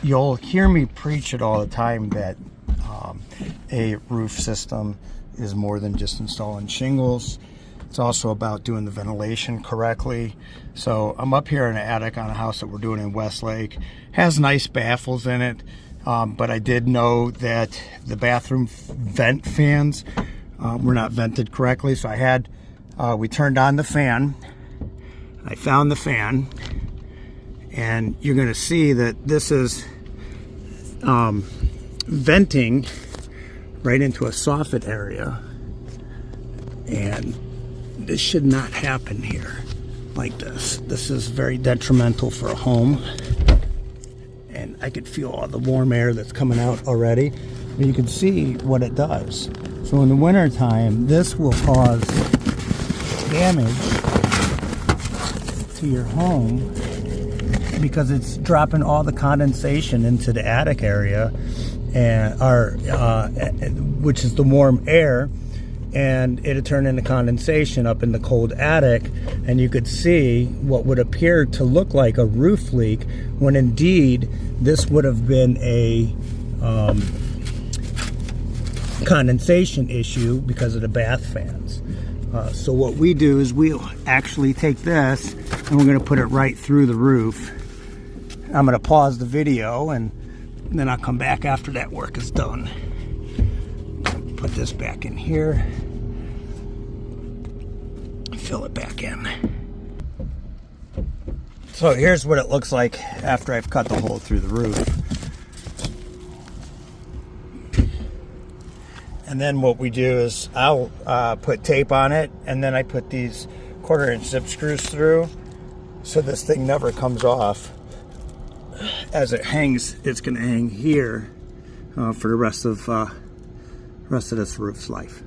you'll hear me preach it all the time that a roof system is more than just installing shingles. It's also about doing the ventilation correctly. So I'm up here in the attic on a house that we're doing in Westlake. Has nice baffles in it, but I did know that the bathroom vent fans were not vented correctly. So we turned on the fan. I found the fan, and you're going to see that this is venting right into a soffit area, and this should not happen here like this. This is very detrimental for a home, and I could feel all the warm air that's coming out already. And you can see what it does. So in the winter time, this will cause damage to your home because it's dropping all the condensation into the attic area, and which is the warm air, and it'll turn into condensation up in the cold attic, and you could see what would appear to look like a roof leak when indeed this would have been a condensation issue because of the bath fans. So what we do is we'll actually take this and we're going to put it right through the roof. I'm going to pause the video and then I'll come back after that work is done. Put this back in here. Fill it back in. So here's what it looks like after I've cut the hole through the roof. And then what we do is I'll put tape on it, and then I put these 1/4-inch zip screws through so this thing never comes off. As it hangs, it's going to hang here for the rest of this roof's life.